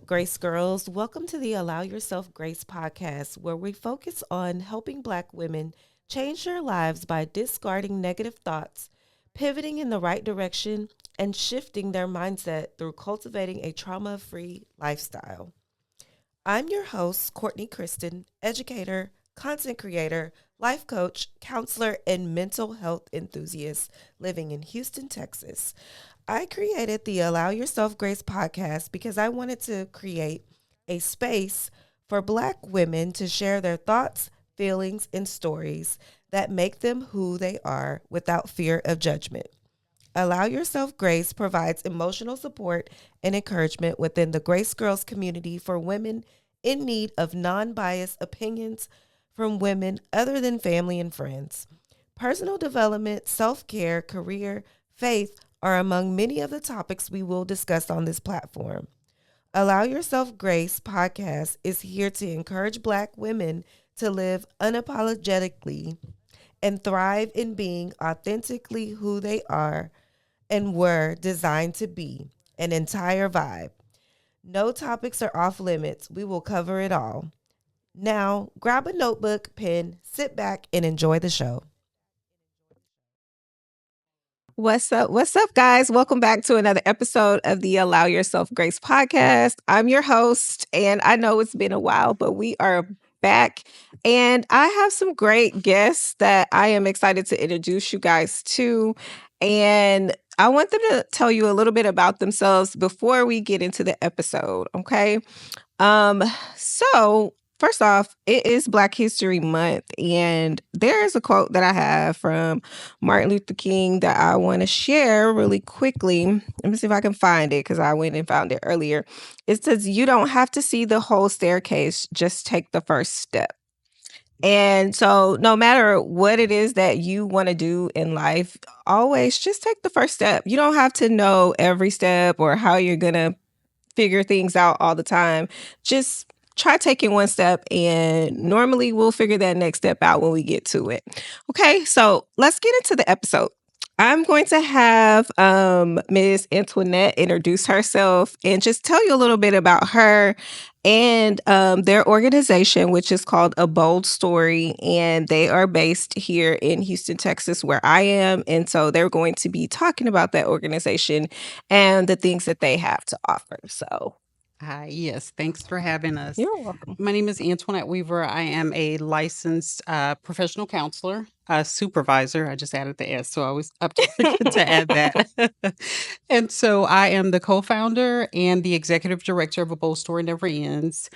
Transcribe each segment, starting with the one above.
up, Grace Girls? Welcome to the Allow Yourself Grace podcast, where we focus on helping Black women change their lives by discarding negative thoughts, pivoting in the right direction, and shifting their mindset through cultivating a trauma free lifestyle. I'm your host, Courtney Kristen, educator, content creator, life coach, counselor, and mental health enthusiast living in Houston, Texas. I created the Allow Yourself Grace podcast because I wanted to create a space for Black women to share their thoughts, feelings, and stories that make them who they are without fear of judgment. Allow Yourself Grace provides emotional support and encouragement within the Grace Girls community for women in need of non biased opinions from women other than family and friends. Personal development, self care, career, faith are among many of the topics we will discuss on this platform. Allow Yourself Grace podcast is here to encourage Black women to live unapologetically and thrive in being authentically who they are and were designed to be, an entire vibe. No topics are off limits. We will cover it all. Now, grab a notebook, pen, sit back, and enjoy the show. What's up? What's up, guys? Welcome back to another episode of the Allow Yourself Grace podcast. I'm your host, and I know it's been a while, but we are back. And I have some great guests that I am excited to introduce you guys to. And I want them to tell you a little bit about themselves before we get into the episode, okay? So first off, it is Black History Month, and there is a quote that I have from Martin Luther King that I want to share really quickly. Let me see if I can find it because I went and found it earlier. It says, "You don't have to see the whole staircase, just take the first step." And so, no matter what it is that you want to do in life, always just take the first step. You don't have to know every step or how you're going to figure things out all the time. Just try taking one step, and normally we'll figure that next step out when we get to it. Okay, so let's get into the episode. I'm going to have Ms. Antoinette introduce herself and just tell you a little bit about her and their organization, which is called A Bold Story. And they are based here in Houston, Texas, where I am. And so they're going to be talking about that organization and the things that they have to offer. So Hi, yes, thanks for having us. you're welcome. My name is Antoinette Weaver. I am a licensed professional counselor, supervisor. I just added the S, so I was up to add that. And so I am the co-founder and the executive director of A Bold Story Never Ends.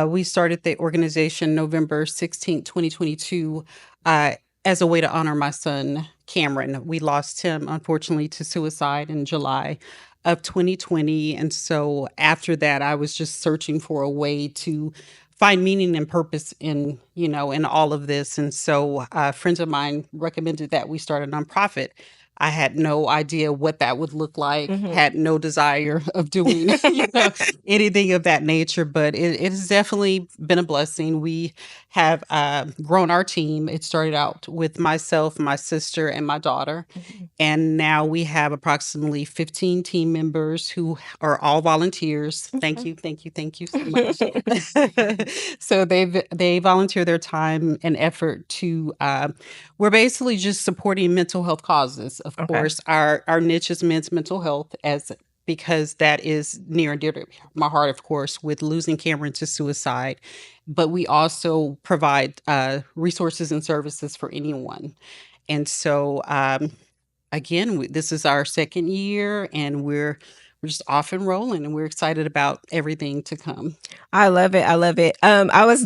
We started the organization November 16th, 2022, as a way to honor my son, Cameron. We lost him, unfortunately, to suicide in July of 2020. And so after that, I was just searching for a way to find meaning and purpose in all of this. And so friends of mine recommended that we start a nonprofit. I had no idea what that would look like, had no desire of doing anything of that nature, but it has definitely been a blessing. We have grown our team. It started out with myself, my sister, and my daughter. And now we have approximately 15 team members who are all volunteers. Thank you so much. So they volunteer their time and effort to. We're basically just supporting mental health causes. Of course, our niche is men's mental health, because that is near and dear to my heart, of course, with losing Cameron to suicide. But we also provide resources and services for anyone. And so, again, this is our second year, and we're just off and rolling, and we're excited about everything to come. I love it. I love it. I was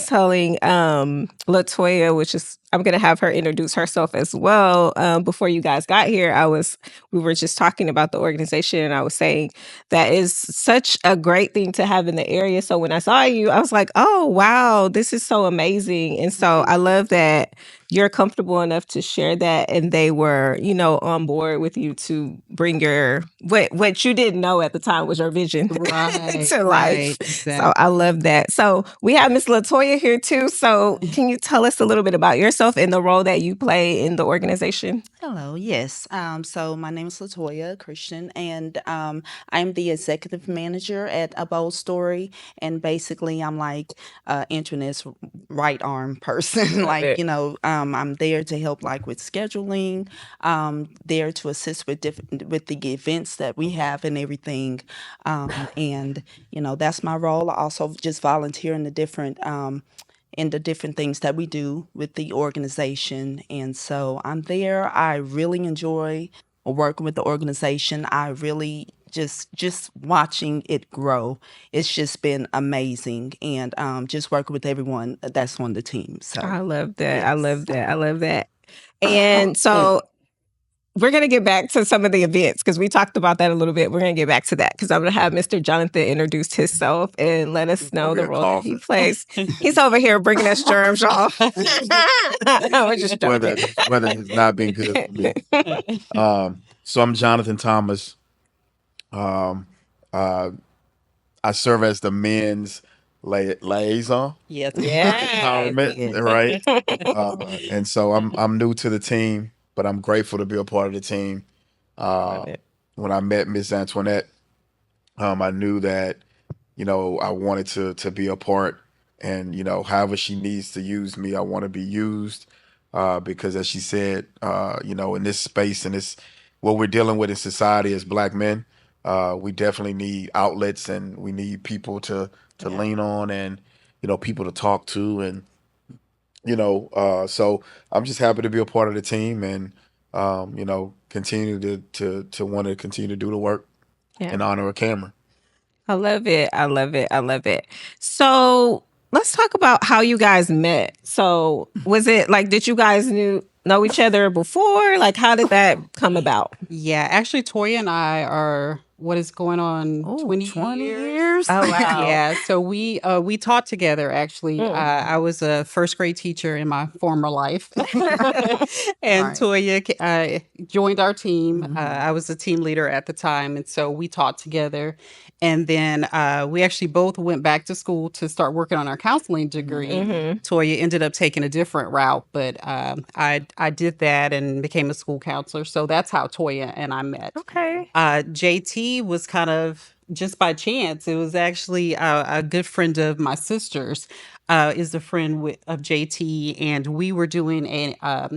telling Latoya, which is I'm gonna have her introduce herself as well. Before you guys got here, we were just talking about the organization, and I was saying that is such a great thing to have in the area. So when I saw you, I was like, oh wow, this is so amazing. And so I love that you're comfortable enough to share that, and they were, on board with you to bring your what you didn't know at the time was your vision Right, to life. So I love that. So we have Miss Latoya here too. So can you tell us a little bit about yourself and the role that you play in the organization? Hello, yes. So my name is Latoya Christian, and I'm the executive manager at A Bold Story. And basically, I'm like internet's right arm person. Love Like, it. I'm there to help, like with scheduling, there to assist with with the events that we have and everything. And that's my role. I also just volunteer in the different things that we do with the organization. And so I'm there. I really enjoy working with the organization. I really just watching it grow. It's just been amazing, and just working with everyone that's on the team. So I love that. I yes. love that. I love that. And so we're going to get back to some of the events because we talked about that a little bit. We're going to get back to that because I'm going to have Mr. Jonathan introduce himself and let us know the role that he plays. He's over here bringing us germs, y'all. We're just Weather joking. has not been good for me. So I'm Jonathan Thomas. Um, uh, I serve as the men's liaison Yes. empowerment, Yes. right? And so I'm new to the team, but I'm grateful to be a part of the team. Love it. When I met Miss Antoinette, I knew that I wanted to be a part, and however she needs to use me, I want to be used, because as she said, in this space and this what we're dealing with in society as Black men, we definitely need outlets, and we need people to lean on, and people to talk to, and so I'm just happy to be a part of the team, and continue to want to continue to do the work in honor of Cameron. I love it. I love it. I love it. So let's talk about how you guys met. So was it like, did you guys know each other before? Like, how did that come about? Yeah, actually, Toya and I are what is going on 20 years. Oh, wow. Yeah, so we taught together actually. I was a first grade teacher in my former life, and Right. Toya joined our team. I was a team leader at the time, and so we taught together. And then we actually both went back to school to start working on our counseling degree. Toya ended up taking a different route, but I did that and became a school counselor. So that's how Toya and I met. Okay. JT was kind of just by chance. It was actually a good friend of my sister's, is a friend of JT, and we were doing a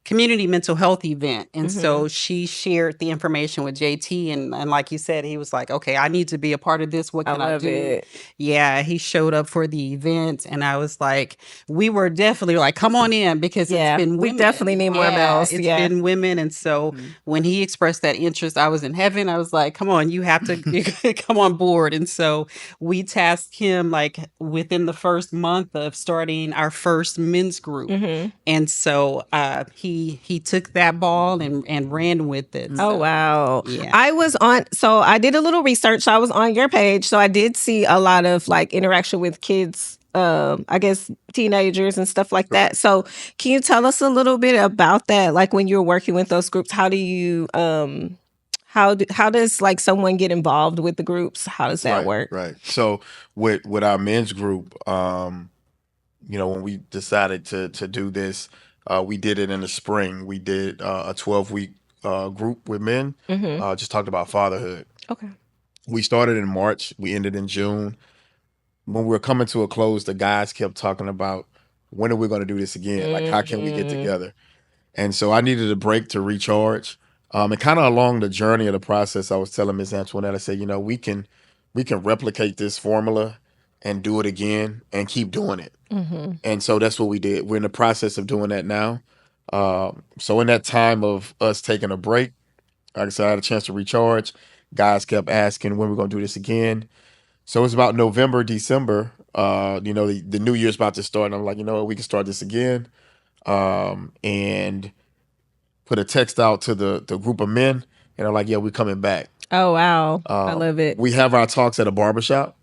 community mental health event. And so she shared the information with JT, and like you said, he was like, okay, I need to be a part of this. What I can I love do? it. Yeah, he showed up for the event, and I was like, we were definitely like, come on in, because Yeah, it's been we women. definitely need more males. It's Yeah. been women. And so when he expressed that interest, I was in heaven. I was like, come on, you have to come on board. And so we tasked him like within the first month of starting our first men's group. And so he took that ball and ran with it. Oh, So, wow. yeah. I did a little research. I was on your page. So I did see a lot of like interaction with kids, I guess teenagers and stuff like that. So can you tell us a little bit about that? Like when you're working with those groups, how do you, how does like someone get involved with the groups? How does that work? Right. So with our men's group, when we decided to do this, we did it in the spring. We did a 12-week group with men. Just talked about fatherhood. Okay. We started in March. We ended in June. When we were coming to a close, the guys kept talking about, when are we going to do this again? Like, how can we get together? And so I needed a break to recharge. And kind of along the journey of the process, I was telling Miss Antoinette, I said, we can replicate this formula and do it again and keep doing it. And so that's what we did. We're in the process of doing that now. So in that time of us taking a break, like I said, I had a chance to recharge. Guys kept asking when we're going to do this again. So it's about November, December. The new year's about to start. And I'm like, we can start this again. And put a text out to the group of men. And they're like, yeah, we're coming back. Oh, wow. I love it. We have our talks at a barbershop.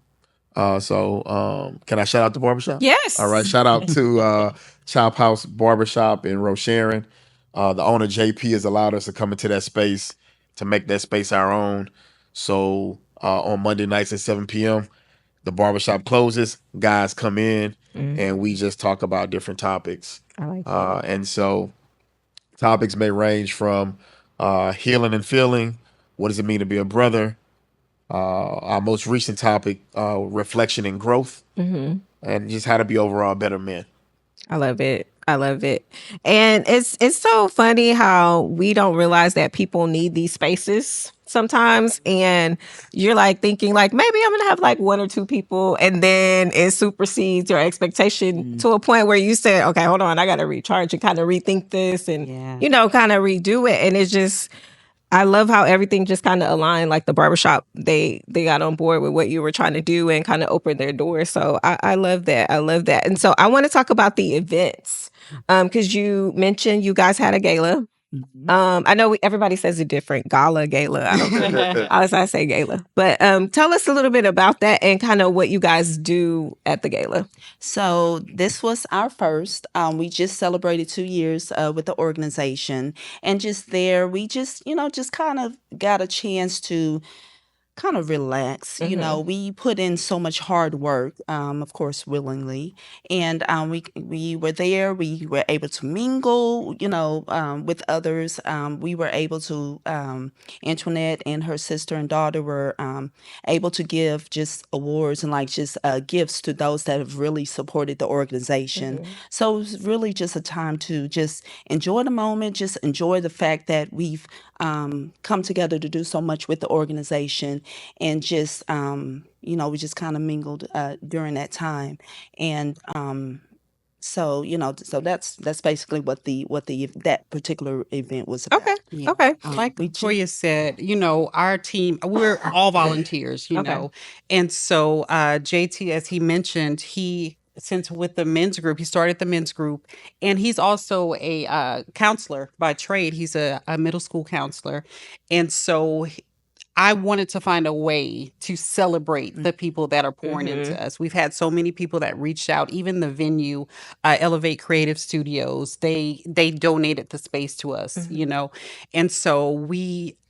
So can I shout out the barbershop? Yes. All right. Shout out to Chop House Barbershop in Rosharon. The owner, JP, has allowed us to come into that space, to make that space our own. So on Monday nights at 7 p.m., the barbershop closes, guys come in, and we just talk about different topics. I like that. And so topics may range from healing and feeling. What does it mean to be a brother? Our most recent topic, reflection and growth, and just how to be overall better men. I love it. I love it. And it's so funny how we don't realize that people need these spaces sometimes. And you're like thinking like, maybe I'm gonna have like one or two people, and then it supersedes your expectation to a point where you said, okay, hold on, I gotta recharge and kind of rethink this and kind of redo it. And it's just, I love how everything just kind of aligned. Like the barbershop, they got on board with what you were trying to do and kind of opened their doors. So I love that. I love that. And so I want to talk about the events because you mentioned you guys had a gala. I know everybody says it different. Gala, gala. I don't know. I say gala. But tell us a little bit about that and kind of what you guys do at the gala. So this was our first. We just celebrated 2 years with the organization. And just there, we just kind of got a chance to kind of relax. We put in so much hard work, of course, willingly, and we were there. We were able to mingle, with others. We were able to. Antoinette and her sister and daughter were able to give just awards and like just gifts to those that have really supported the organization. So it was really just a time to just enjoy the moment, just enjoy the fact that we've come together to do so much with the organization, and just we just kind of mingled during that time. And so that's basically what that particular event was about. Okay. Like Toya said, our team, we're all volunteers, and so JT, as he mentioned, since with the men's group, he started the men's group, and he's also a counselor by trade. He's a middle school counselor, and so I wanted to find a way to celebrate the people that are pouring into us. We've had so many people that reached out, even the venue, Elevate Creative Studios, they donated the space to us, and so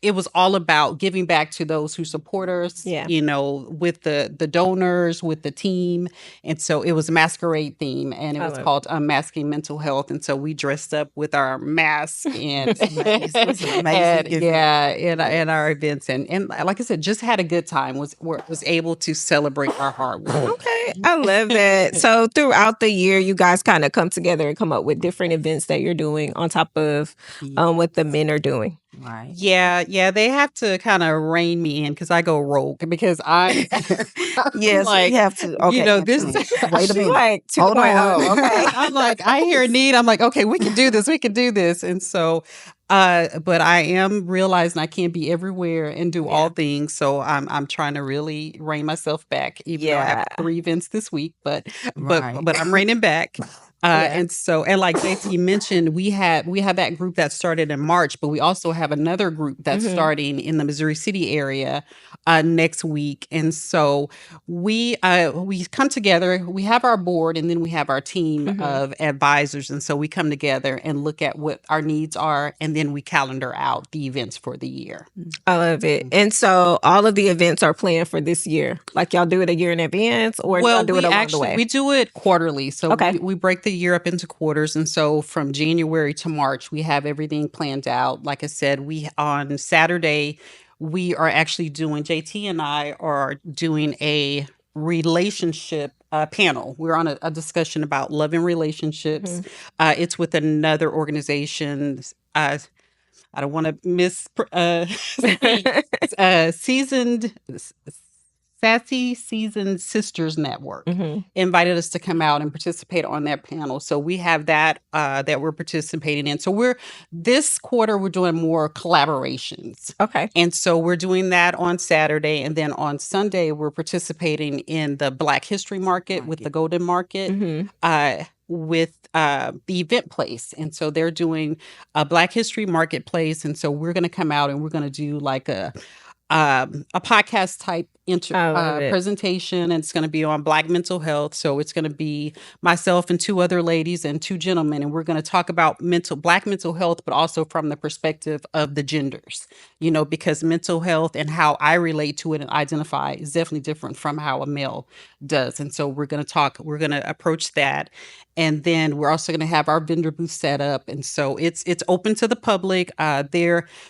it was all about giving back to those who support us, with the donors, with the team. And so it was a masquerade theme, and it was called Unmasking Mental Health. And so we dressed up with our masks and, and our events. And like I said, just had a good time, was able to celebrate our hard work. Okay, I love that. So throughout the year, you guys kind of come together and come up with different events that you're doing on top of what the men are doing. Right. Yeah, they have to kind of rein me in because I go rogue because I yes, like, you have to. Okay, this wait a minute. Like, hold on. Okay. I'm like, I hear a need. I'm like, okay, we can do this. And so, but I am realizing I can't be everywhere and do all things. So I'm trying to really rein myself back. Even though I have 3 events this week, but I'm reining back. And so, and like JT mentioned, we have that group that started in March, but we also have another group that's starting in the Missouri City area next week. And so we come together, we have our board, and then we have our team of advisors. And so we come together and look at what our needs are, and then we calendar out the events for the year. I love it. And so all of the events are planned for this year. Like y'all do it a year in advance, or y'all do it along the way? We do it quarterly. So we break the year up into quarters. And so from January to March, we have everything planned out. Like I said, on Saturday, we are actually JT and I are doing a relationship panel. We're on a discussion about love and relationships. It's with another organization. I don't want to Sassy Seasoned Sisters Network invited us to come out and participate on that panel. So we have that that we're participating in. So this quarter we're doing more collaborations. Okay. And so we're doing that on Saturday, and then on Sunday we're participating in the Black History Market with the Golden Market. With the event place. And so they're doing a Black History Marketplace. And so we're going to come out and we're going to do like a a podcast type I love it. presentation, and it's going to be on Black mental health. So it's going to be myself and two other ladies and two gentlemen, and we're going to talk about Black mental health, but also from the perspective of the genders. Because mental health and how I relate to it and identify is definitely different from how a male does. And so we're going to approach that. And then we're also going to have our vendor booth set up, and so it's open to the public.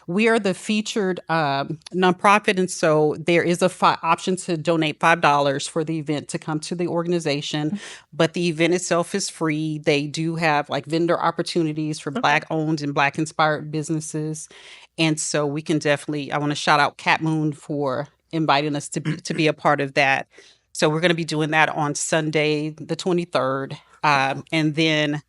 We are the featured nonprofit, and so there is a option to donate $5 for the event to come to the organization. But the event itself is free. They do have like vendor opportunities for Black owned and Black inspired businesses, and so we can definitely. I want to shout out Cat Moon for inviting us to be a part of that. So we're going to be doing that on Sunday, the 23rd. And then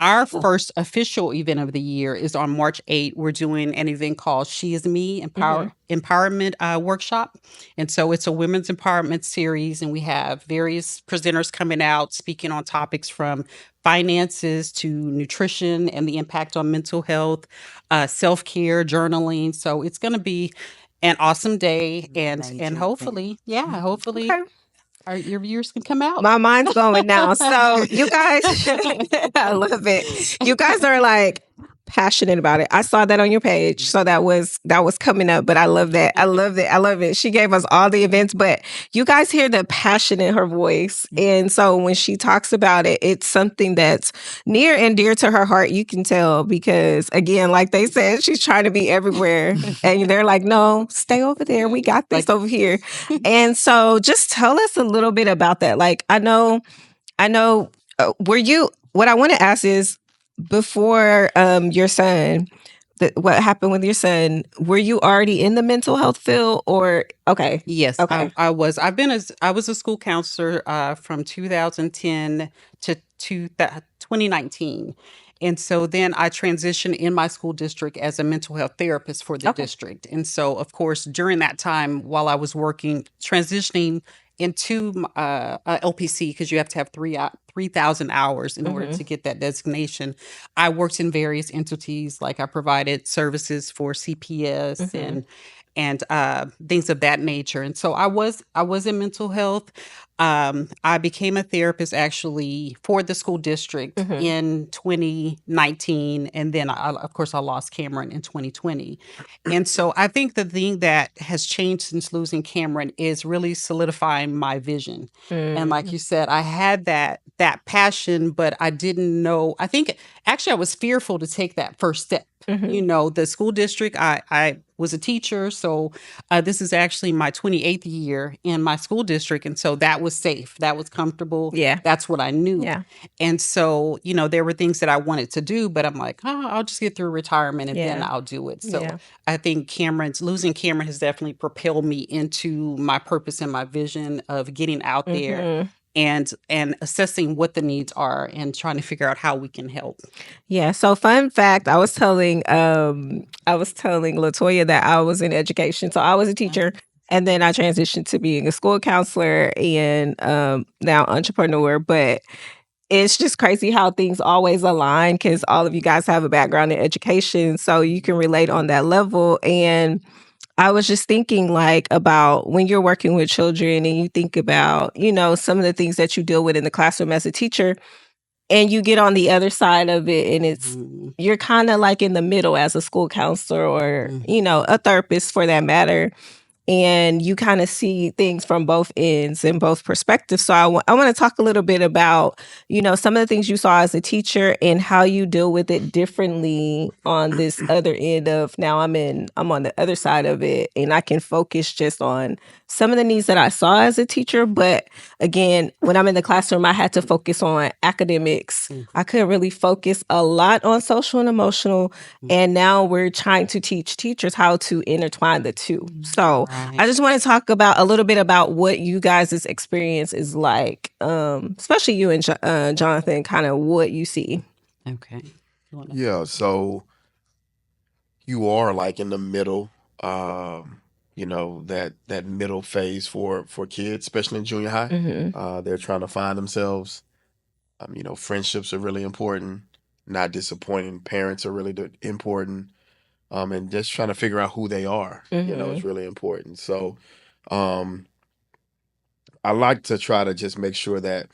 our first official event of the year is on March 8th. We're doing an event called She Is Me Empowerment Workshop. And so it's a women's empowerment series, and we have various presenters coming out speaking on topics from finances to nutrition and the impact on mental health, self-care, journaling. So it's going to be an awesome day, and hopefully, Okay. your viewers can come out. My mind's going now. So you guys, I love it. You guys are like passionate about it. I saw that on your page. So that was coming up, but I love that. I love it. I love it. She gave us all the events, but you guys hear the passion in her voice. And so when she talks about it, it's something that's near and dear to her heart. You can tell because again, like they said, she's trying to be everywhere. And they're like, no, stay over there. We got this over here. And so just tell us a little bit about that. Like, I know, what I want to ask is, before your son, what happened with your son, were you already in the mental health field or okay? Yes, Okay. I was. I was a school counselor from 2010 to 2019. And so then I transitioned in my school district as a mental health therapist for the district. And so, of course, during that time, while I was working, transitioning into LPC, because you have to have 3,000 hours in order to get that designation. I worked in various entities, like I provided services for CPS and things of that nature. And so I was in mental health. I became a therapist actually for the school district in 2019. And then of course I lost Cameron in 2020. And so I think the thing that has changed since losing Cameron is really solidifying my vision. And like you said, I had that passion, but I didn't know. I think actually I was fearful to take that first step. The school district, I was a teacher. So this is actually my 28th year in my school district. And so that was safe. That was comfortable. Yeah. That's what I knew. Yeah. And so, there were things that I wanted to do, but I'm like, I'll just get through retirement and then I'll do it. So I think losing Cameron has definitely propelled me into my purpose and my vision of getting out there and assessing what the needs are and trying to figure out how we can help. Yeah. So fun fact, I was telling Latoya that I was in education. So I was a teacher and then I transitioned to being a school counselor and now entrepreneur. But it's just crazy how things always align because all of you guys have a background in education. So you can relate on that level. And I was just thinking like about when you're working with children and you think about, some of the things that you deal with in the classroom as a teacher and you get on the other side of it and it's, you're kind of like in the middle as a school counselor or, a therapist for that matter. And you kind of see things from both ends and both perspectives. So I want to talk a little bit about, some of the things you saw as a teacher and how you deal with it differently on this other end of now I'm on the other side of it and I can focus just on some of the needs that I saw as a teacher. But again, when I'm in the classroom, I had to focus on academics. I couldn't really focus a lot on social and emotional. And now we're trying to teach teachers how to intertwine the two. So I just want to talk about a little bit about what you guys' experience is like, especially you and Jonathan, kind of what you see. Okay. Yeah, so you are like in the middle, that middle phase for kids, especially in junior high. They're trying to find themselves. Friendships are really important. Not disappointing parents are really important. and just trying to figure out who they are, is really important. So I like to try to just make sure that,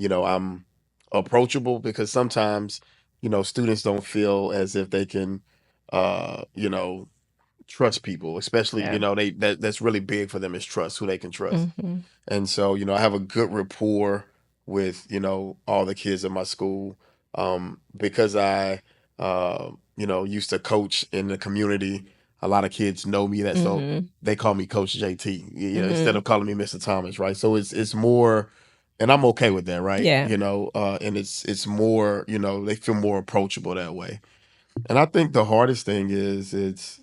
I'm approachable, because sometimes, students don't feel as if they can, you know, trust people, especially, Yeah. that's really big for them, is trust, who they can trust. Mm-hmm. And so, I have a good rapport with, all the kids in my school, because I, used to coach in the community. A lot of kids know me, that so Mm-hmm. they call me Coach JT, Mm-hmm. instead of calling me Mr. Thomas, right? So it's more, and I'm okay with that, right? Yeah. And it's more, they feel more approachable that way. And I think the hardest thing is it's,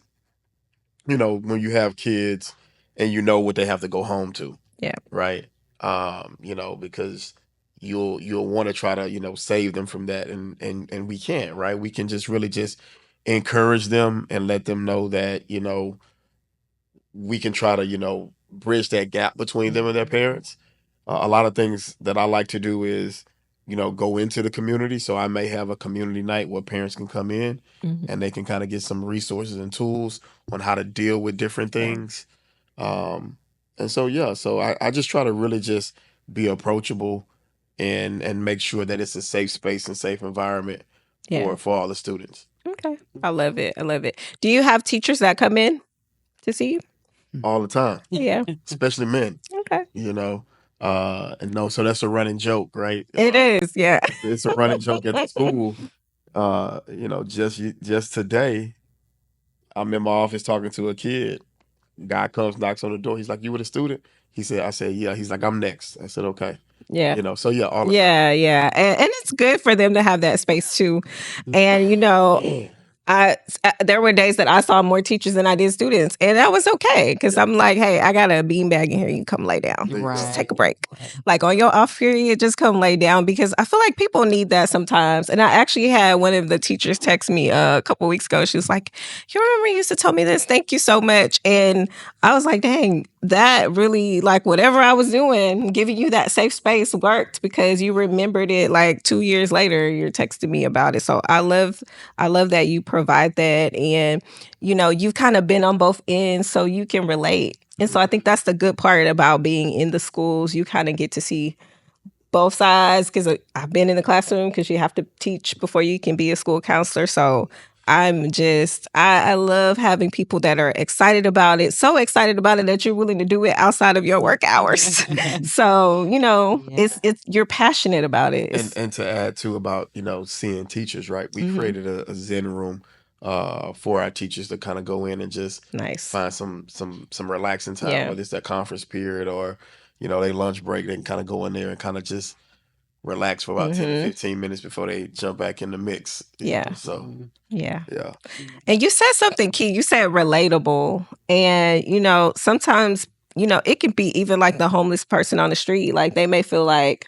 when you have kids and you know what they have to go home to, Yeah. right? Because you'll want to try to, save them from that, and we can't, right? We can just really just encourage them and let them know that, we can try to, bridge that gap between them and their parents. A lot of things that I like to do is, go into the community. So I may have a community night where parents can come in Mm-hmm. and they can kind of get some resources and tools on how to deal with different Yeah. things. And so, yeah, so I just try to really just be approachable and make sure that it's a safe space and safe environment Yeah. for all the students. Okay. I love it. I love it. Do you have teachers that come in to see you? All the time, Yeah. especially men, Okay. and no, so that's a running joke, right? It is. Yeah. It's a running joke at the school. Just today, I'm in my office talking to a kid. Guy comes, knocks on the door. He's like, "You with a student?" I said, "Yeah." He's like, "I'm next." I said, "Okay." Yeah. So yeah, all the Yeah. Yeah. And it's good for them to have that space too. And, there were days that I saw more teachers than I did students, and that was okay because I'm like, hey, I got a beanbag in here. You come lay down, There you go. just take a break. Like on your off period, just come lay down because I feel like people need that sometimes. And I actually had one of the teachers text me a couple weeks ago. She was like, "You remember you used to tell me this? Thank you so much." And I was like, "Dang, that really like whatever I was doing, giving you that safe space worked because you remembered it like 2 years later. You're texting me about it." So I love that you provide that, and you've kind of been on both ends, so you can relate. And so I think that's the good part about being in the schools. You kind of get to see both sides because I've been in the classroom because you have to teach before you can be a school counselor. So I love having people that are excited about it, so excited about it that you're willing to do it outside of your work hours. So, it's you're passionate about it. And to add too about, seeing teachers, right? We Mhm. created a Zen room for our teachers to kind of go in and just Nice. find some relaxing time, Yeah. whether it's their conference period or, their lunch break. They can kind of go in there and kind of just relax for about 10 to 15 minutes before they jump back in the mix. Yeah. So Yeah. yeah. And you said something key. You said relatable. And, sometimes, it can be even like the homeless person on the street. Like they may feel like,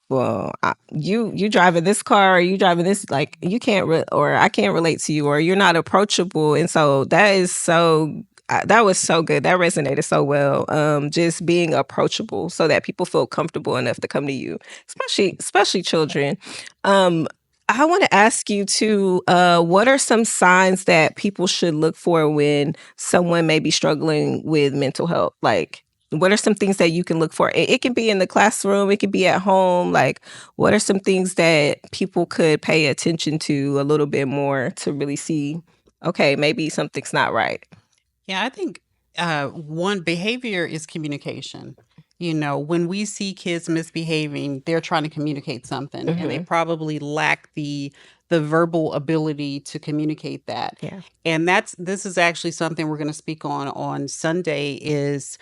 well, you driving this car, or you driving this, like you can't, or I can't relate to you, or you're not approachable. And so that was so good. That resonated so well. Just being approachable so that people feel comfortable enough to come to you, especially children. I want to ask you too, what are some signs that people should look for when someone may be struggling with mental health? Like, what are some things that you can look for? It can be in the classroom, it can be at home. Like, what are some things that people could pay attention to a little bit more to really see, okay, maybe something's not right? Yeah, I think one behavior is communication. When we see kids misbehaving, they're trying to communicate something, and they probably lack the verbal ability to communicate that. Yeah. And this is actually something we're going to speak on Sunday. Is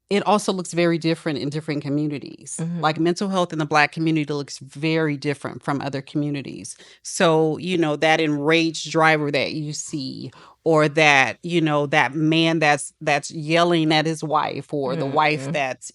it also looks very different in different communities. Like mental health in the Black community looks very different from other communities. So, that enraged driver that you see, or that, that man that's yelling at his wife, or the wife that's,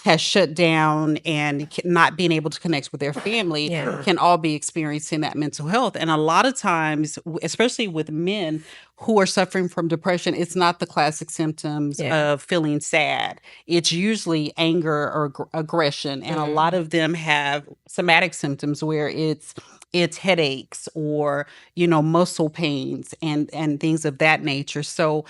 has shut down and not being able to connect with their family, can all be experiencing that mental health. And a lot of times, especially with men who are suffering from depression, it's not the classic symptoms of feeling sad. It's usually anger or aggression. And a lot of them have somatic symptoms where it's it's headaches or, muscle pains and things of that nature. So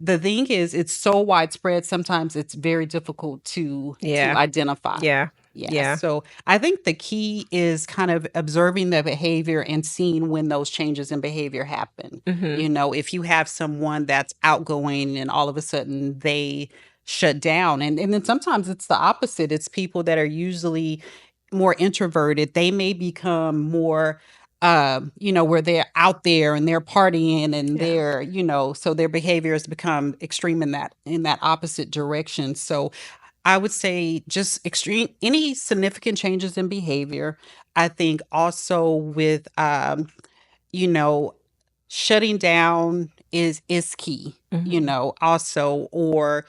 the thing is, it's so widespread. Sometimes it's very difficult to identify. Yeah. So I think the key is kind of observing the behavior and seeing when those changes in behavior happen. If you have someone that's outgoing and all of a sudden they shut down, and then sometimes it's the opposite. It's people that are usually more introverted. They may become more where they're out there and they're partying and they're, so their behavior has become extreme in that opposite direction. So I would say just extreme, any significant changes in behavior. I think also with, shutting down is key, also, or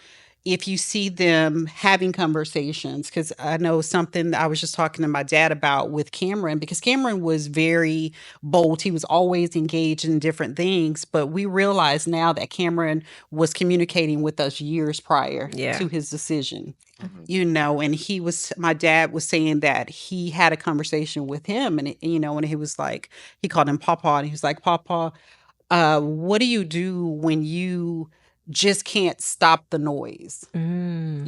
if you see them having conversations, because I know something I was just talking to my dad about with Cameron, because Cameron was very bold. He was always engaged in different things, but we realize now that Cameron was communicating with us years prior to his decision. And my dad was saying that he had a conversation with him, and and he was like, he called him Papa, and he was like, Papa, what do you do when you just can't stop the noise? When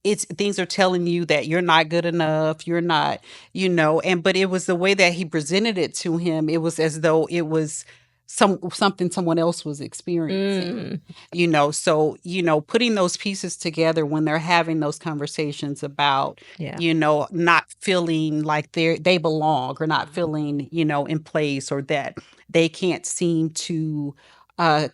it's things are telling you that you're not good enough, you're not, but it was the way that he presented it to him. It was as though it was something someone else was experiencing. So putting those pieces together when they're having those conversations about not feeling like they belong, or not feeling in place, or that they can't seem to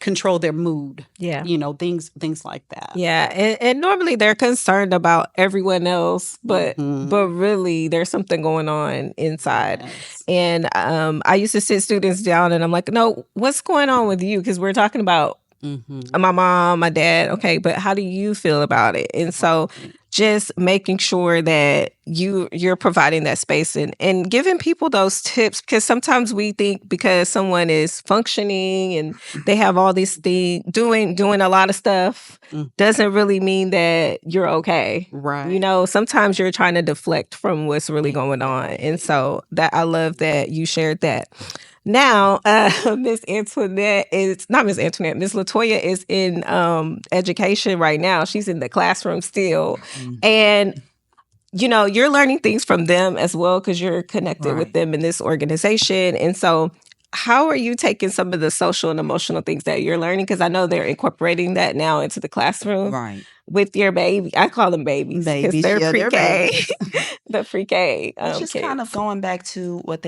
control their mood. Things like that. And normally they're concerned about everyone else, but really there's something going on inside. And I used to sit students down and I'm like, no, what's going on with you? Because we're talking about my mom, my dad. Okay, but how do you feel about it? And so just making sure that you're providing that space and giving people those tips, because sometimes we think because someone is functioning and they have all these things doing a lot of stuff doesn't really mean that you're okay. Right. Sometimes you're trying to deflect from what's really going on. And so that I love that you shared that. Now, Miss Antoinette Miss Latoya is in education right now. She's in the classroom still. And, you're learning things from them as well because you're connected with them in this organization. And so how are you taking some of the social and emotional things that you're learning? Because I know they're incorporating that now into the classroom with your baby. I call them babies because they're pre-K. The pre-K just kids. Kind of going back to what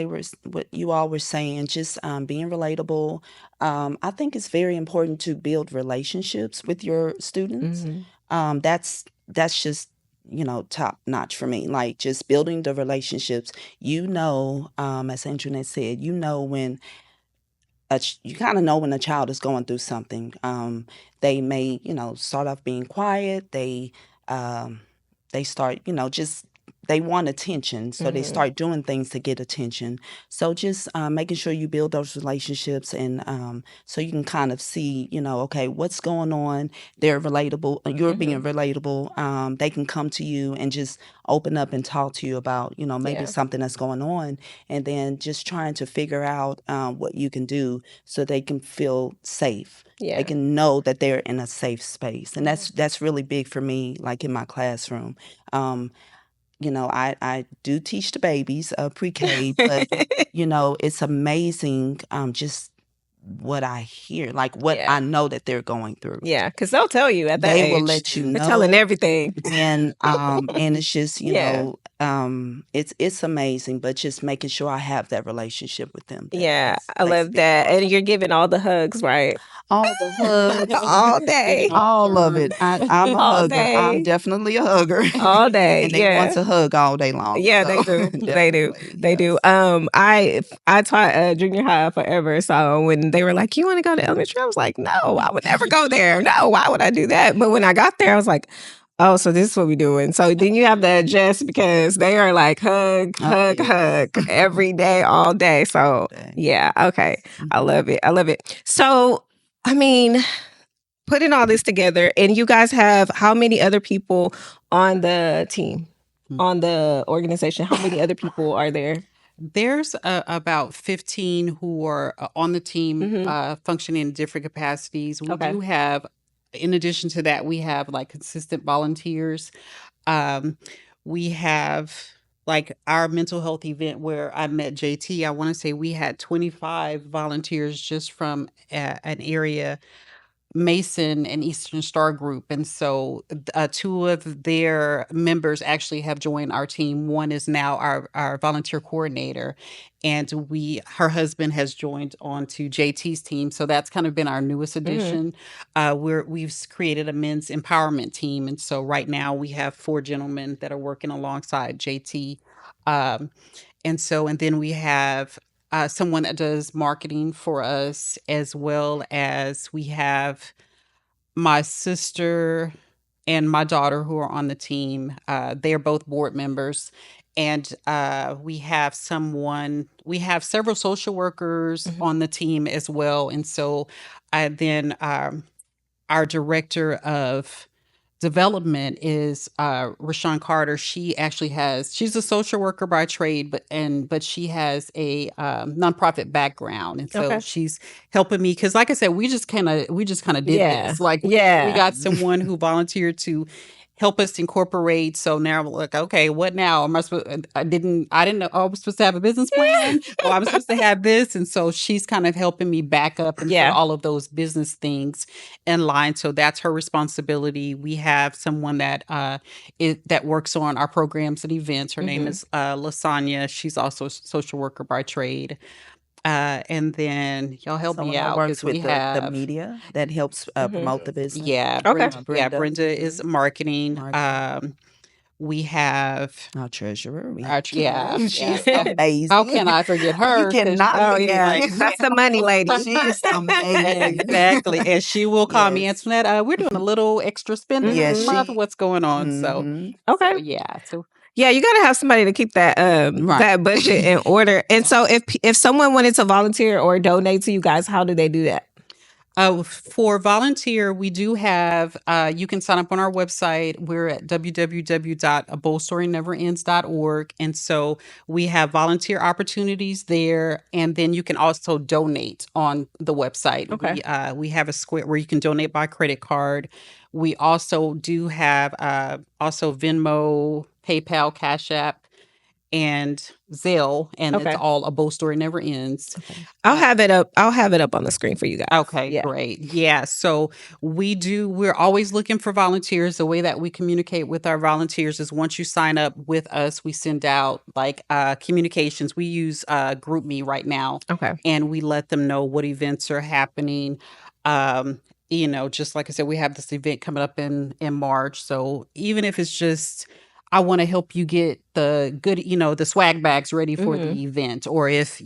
you all were saying, just being relatable. I think it's very important to build relationships with your students. That's just top notch for me. Like just building the relationships. As Antoinette said, when you kind of know when a child is going through something. They may start off being quiet. They start just they want attention, so they start doing things to get attention. So just making sure you build those relationships, and so you can kind of see, okay, what's going on. They're relatable. You're being relatable. They can come to you and just open up and talk to you about, maybe something that's going on, and then just trying to figure out what you can do so they can feel safe. They can know that they're in a safe space, and that's really big for me. Like in my classroom. I do teach the babies pre-K, but it's amazing just what I hear, like what I know that they're going through. Yeah, because they'll tell you at that age. They will let you know. They're telling everything. And it's just, it's amazing, but just making sure I have that relationship with them. I love that. And you're giving all the hugs, right? All the hugs. All day. All of it. I'm a hugger. Day. I'm definitely a hugger. All day. And they want to hug all day long. Yeah, so. They do. They do. I taught junior high forever. So when they were like, you want to go to elementary? I was like, no, I would never go there. No, why would I do that? But when I got there, I was like, oh, so this is what we're doing. So then you have to adjust because they are like hug every day, all day. So yeah, okay. I love it. So, I mean, putting all this together, and you guys have how many other people on the team, on the organization? How many other people are there? There's about 15 who are on the team functioning in different capacities. We do have, in addition to that, we have like consistent volunteers. We have like our mental health event where I met JT. I want to say we had 25 volunteers just from an area, Mason and Eastern Star Group. And so two of their members actually have joined our team. One is now our volunteer coordinator, and her husband has joined on to JT's team. So that's kind of been our newest addition. We've created a men's empowerment team. And so right now we have 4 gentlemen that are working alongside JT. And then we have someone that does marketing for us, as well as we have my sister and my daughter who are on the team. They are both board members. And we have several social workers on the team as well. And so our director of development is Rashawn Carter. She's a social worker by trade, but she has a nonprofit background, and so she's helping me because, like I said, we just kind of did this. Like we got someone who volunteered to help us incorporate. So now I'm like, okay, what now? Am I supposed? I didn't know. Oh, I was supposed to have a business plan. Oh, I was supposed to have this, and so she's kind of helping me back up and put all of those business things in line. So that's her responsibility. We have someone that that works on our programs and events. Her name is Lasagna. She's also a social worker by trade. And then y'all help me out because we have the media that helps promote the business. Yeah, Brenda is marketing. We have our treasurer. She's amazing. How can I forget her? You cannot. That's the money lady. She is amazing. Exactly, and she will call me, Antoinette. We're doing a little extra spending this month. What's going on? So you got to have somebody to keep that that budget in order. And so if someone wanted to volunteer or donate to you guys, how do they do that? For volunteer, we do have, you can sign up on our website. We're at www.ABoldStoryNeverEnds.org. And so we have volunteer opportunities there. And then you can also donate on the website. We have a square where you can donate by credit card. We also do have also Venmo, PayPal, Cash App, and Zelle, and it's all A Bold Story Never Ends. I'll have it up on the screen for you guys. Okay, great. Yeah, so we're always looking for volunteers. The way that we communicate with our volunteers is once you sign up with us, we send out like communications. We use GroupMe right now. And we let them know what events are happening. Just like I said, we have this event coming up in March. So even if it's just, I want to help you get the good, the swag bags ready for the event, or if,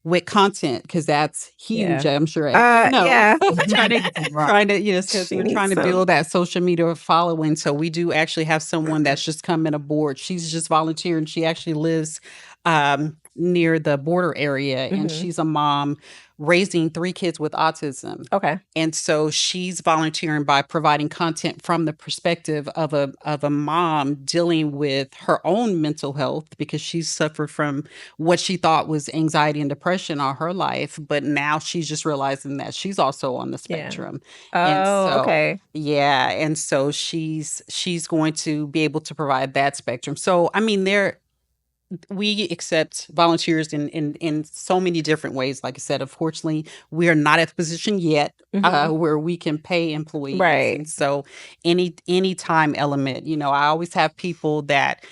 with content, because that's huge. I'm sure. trying to we're trying to build that social media following. So we do actually have someone that's just coming aboard. She's just volunteering. She actually lives near the border area, and she's a mom raising 3 kids with autism. And so she's volunteering by providing content from the perspective of a mom dealing with her own mental health, because she's suffered from what she thought was anxiety and depression all her life, but now she's just realizing that she's also on the spectrum. And so she's going to be able to provide that spectrum. So I mean, we accept volunteers in so many different ways. Like I said, unfortunately, we are not at the position yet where we can pay employees. And so any time element, I always have people that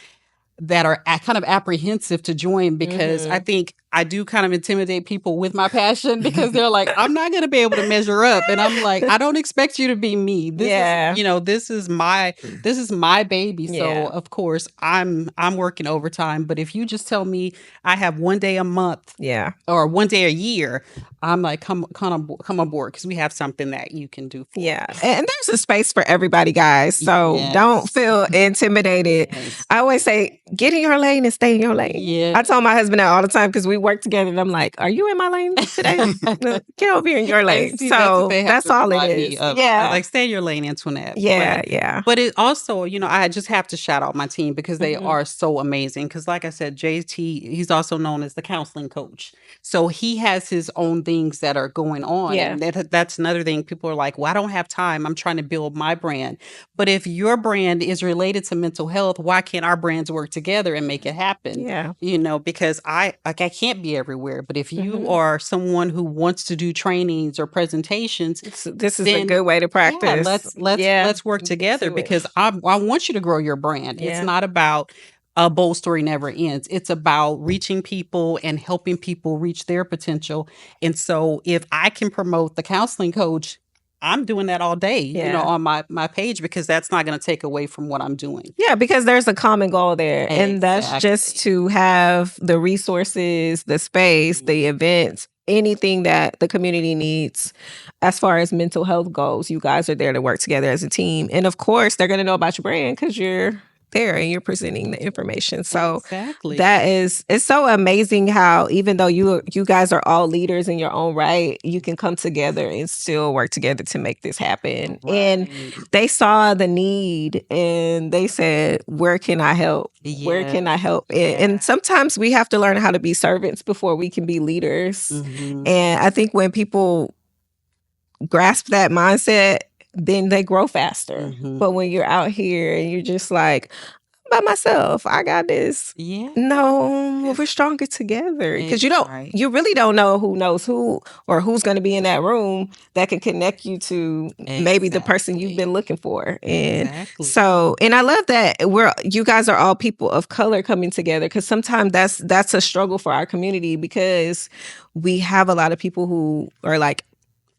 are kind of apprehensive to join, because I think I do kind of intimidate people with my passion, because they're like, I'm not going to be able to measure up. And I'm like, I don't expect you to be me. This is my baby. So of course I'm working overtime. But if you just tell me I have one day a month or one day a year, I'm like, come aboard, because we have something that you can do for and there's a space for everybody, guys. So don't feel intimidated. I always say, get in your lane and stay in your lane. I tell my husband that all the time, because we work together, and I'm like, "Are you in my lane today? No, get over here in your lane." See, So what they have that's to all it remind me is. of. Yeah, Like, stay in your lane, Antoinette. yeah, yeah. But it also, I just have to shout out my team because they Mhm. are so amazing. Because, like I said, JT, he's also known as the counseling coach. So he has his own things that are going on. Yeah. And that's another thing. People are like, well, I don't have time. I'm trying to build my brand. But if your brand is related to mental health, why can't our brands work together and make it happen? Yeah. Because I can't be everywhere. But if you Mhm. are someone who wants to do trainings or presentations, This is a then good way to practice. let's work get together to it. because I want you to grow your brand. It's Yeah. not about a bold story never ends. It's about reaching people and helping people reach their potential. And so if I can promote the counseling coach, I'm doing that all day, Yeah. on my page, because that's not going to take away from what I'm doing. Yeah, because there's a common goal there. And that's just Exactly. to have the resources, the space, the events, anything that the community needs as far as mental health goes. You guys are there to work together as a team. And of course, they're going to know about your brand because you're there and you're presenting the information. So Exactly. it's so amazing how even though you guys are all leaders in your own right, you can come together and still work together to make this happen. And they saw the need and they said, where can I help? Where can I help? And sometimes we have to learn how to be servants before we can be leaders. Mhm. And I think when people grasp that mindset, then they grow faster. Mhm. But when you're out here and you're just like, by myself, I got this. Yeah. No, we're stronger together. Because Right. you really don't know who knows who or who's going to be in that room that can connect you to maybe the person you've been looking for. And so, and I love that you guys are all people of color coming together, because sometimes that's a struggle for our community, because we have a lot of people who are like,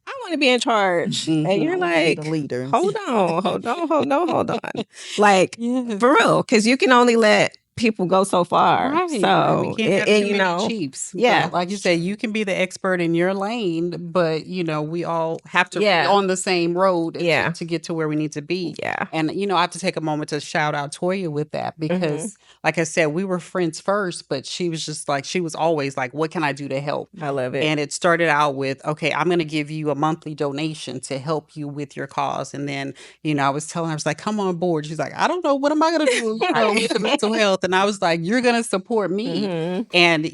I want to be in charge. And you're like, the leader. hold on. Like, for real, because you can only let people go so far. Right. So, We can't have too many chiefs. Yeah. But like you say, you can be the expert in your lane, but we all have to be on the same road to get to where we need to be. Yeah. And I have to take a moment to shout out Toya with that, because like I said, we were friends first, but she was just like, she was always like, what can I do to help? I love it. And it started out with, okay, I'm going to give you a monthly donation to help you with your cause. And then, I was telling her, I was like, come on board. She's like, I don't know, what am I going to do with the mental health? And I was like, you're going to support me. And,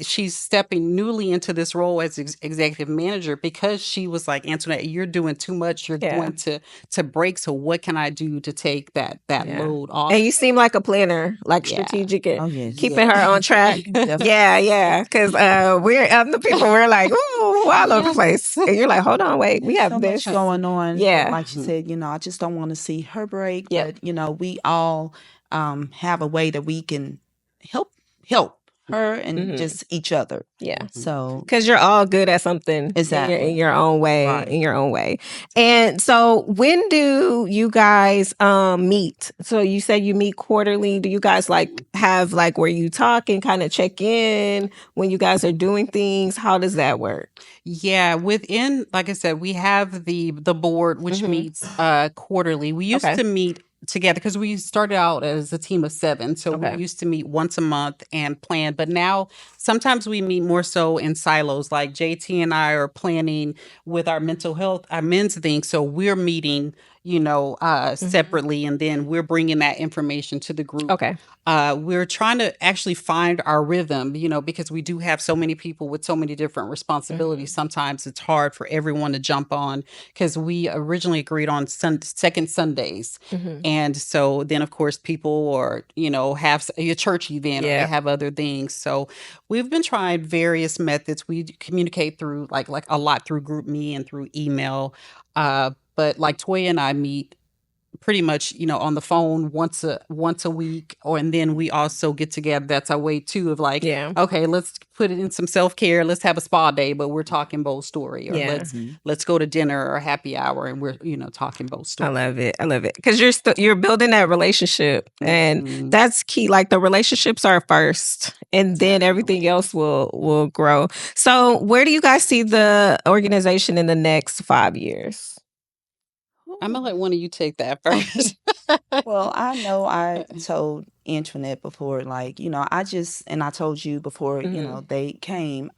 she's stepping newly into this role as executive manager, because she was like, Antoinette, you're doing too much. You're going to break. So what can I do to take that load off? And you seem like a planner, like strategic and keeping her on track. Yeah. Because the people, we're like, ooh, all over the place. And you're like, hold on, wait, we have so this much going on. Yeah. Like she said, I just don't want to see her break. But, we all have a way that we can help her and just each other. Yeah. So, because you're all good at something Exactly. in your own way, Right. in your own way. And so when do you guys meet? So you said you meet quarterly. Do you guys have where you talk and kind of check in when you guys are doing things? How does that work? Yeah, within, like I said, we have the board, which meets quarterly. We used to meet together because we started out as a team of 7. So we used to meet once a month and plan. But now sometimes we meet more so in silos. Like JT and I are planning with our mental health, our men's thing. So we're meeting, separately, and then we're bringing that information to the group. Okay. We're trying to actually find our rhythm, because we do have so many people with so many different responsibilities. Sometimes it's hard for everyone to jump on, because we originally agreed on second Sundays. And so then, of course, people have a church event or they have other things. So we've been trying various methods. We communicate through like a lot through GroupMe and through email. But like Toya and I meet pretty much, on the phone once a week, and then we also get together. That's our way too of okay, let's put it in some self-care. Let's have a spa day, but we're talking Bold Story, or let's go to dinner or happy hour, and we're talking Bold Story. I love it because you're building that relationship, and that's key. Like the relationships are first, and then everything else will grow. So where do you guys see the organization in the next 5 years? I'm gonna let one of you take that first. Well, I know I told Antoinette before, like, I told you before, they came.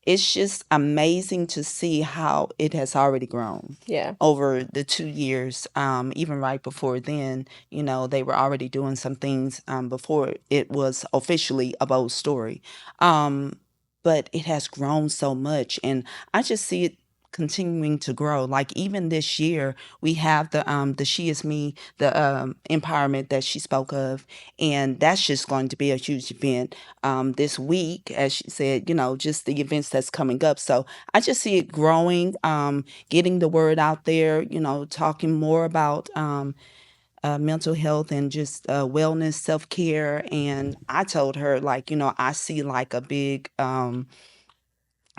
It's just amazing to see how it has already grown. Yeah. Over the 2 years. Even right before then, they were already doing some things before it was officially a bold story. But it has grown so much, and I just see it continuing to grow. Like even this year, we have the She Is Me, the empowerment that she spoke of, and that's just going to be a huge event this week, as she said. Just the events that's coming up. So I just see it growing, getting the word out there. Talking more about mental health and just wellness, self care. And I told her, like, I see like a big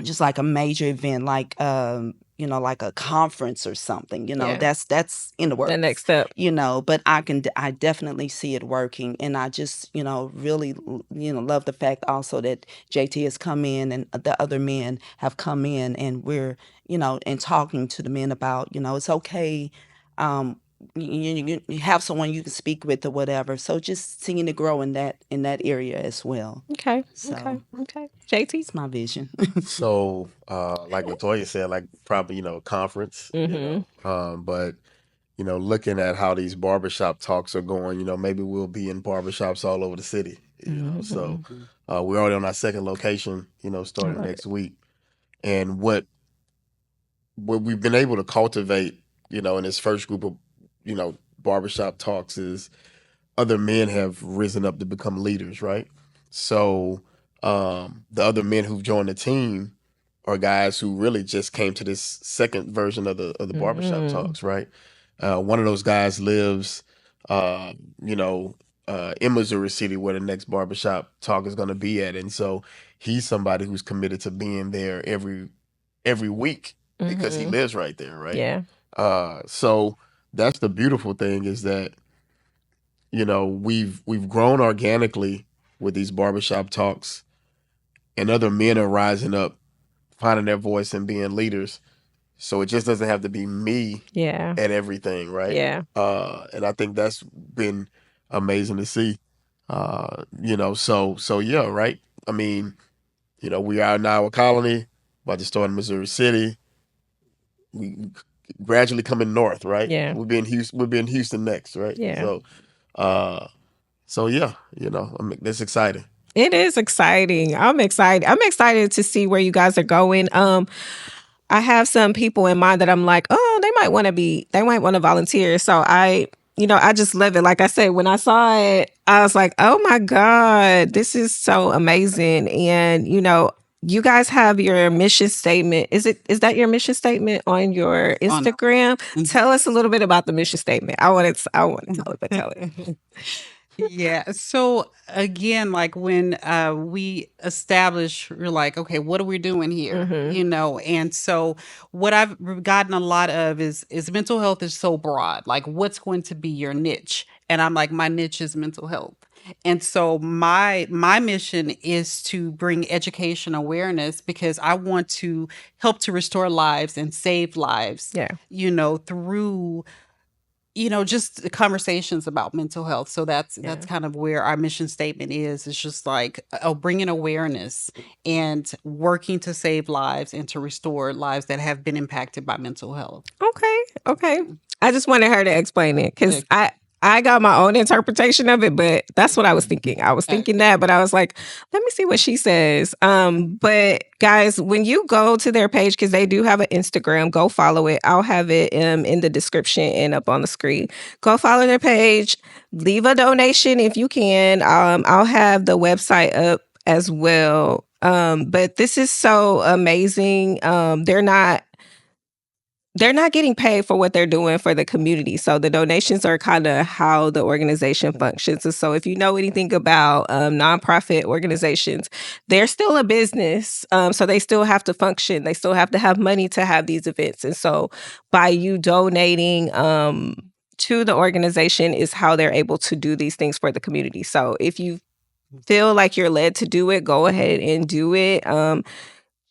just like a major event, like like a conference or something. Yeah. That's in the works. The next step. But I definitely see it working, and I just really love the fact also that JT has come in and the other men have come in, and we're and talking to the men about it's okay. You have someone you can speak with or whatever. So just seeing it grow in that area as well. Okay. So Okay. JT. it's my vision. So, like Latoya said, like probably conference, but looking at how these barbershop talks are going, maybe we'll be in barbershops all over the city. So we're already on our second location, starting next week, and what we've been able to cultivate, in this first group of barbershop talks is other men have risen up to become leaders, right? So the other men who've joined the team are guys who really just came to this second version of the barbershop talks, right? One of those guys lives, in Missouri City, where the next barbershop talk is going to be at, and so he's somebody who's committed to being there every week because he lives right there, right? Yeah. So that's the beautiful thing, is that we've grown organically with these barbershop talks, and other men are rising up, finding their voice and being leaders. So it just doesn't have to be me Yeah. at everything, right? Yeah. And I think that's been amazing to see. So yeah, right? I mean, we are now a colony, about to start in Missouri City. We gradually coming north, right? Yeah. We'll be in Houston next, right? Yeah. So yeah, that's exciting. It is exciting. I'm excited. I'm excited to see where you guys are going. I have some people in mind that I'm like, oh, they might want to volunteer. So I just love it. Like I said, when I saw it, I was like, oh my God, this is so amazing. And, you guys have your mission statement. Is that your mission statement on your Instagram? Tell us a little bit about the mission statement. I want to tell it. Yeah. So again, like when we establish, we're like, okay, what are we doing here? And so what I've gotten a lot of is mental health is so broad. Like, what's going to be your niche? And I'm like, my niche is mental health. And so my mission is to bring education awareness, because I want to help to restore lives and save lives. Yeah. Through just the conversations about mental health. So that's kind of where our mission statement is. It's just like bringing awareness and working to save lives and to restore lives that have been impacted by mental health. Okay. I just wanted her to explain it, because I got my own interpretation of it, but that's what I was thinking. I was thinking that, but I was like, let me see what she says. But guys, when you go to their page, because they do have an Instagram, go follow it. I'll have it in the description and up on the screen. Go follow their page. Leave a donation if you can. I'll have the website up as well. But this is so amazing. They're not getting paid for what they're doing for the community. So the donations are kind of how the organization functions. And so if you know anything about nonprofit organizations, they're still a business. So they still have to function. They still have to have money to have these events. And so by you donating to the organization is how they're able to do these things for the community. So if you feel like you're led to do it, go ahead and do it.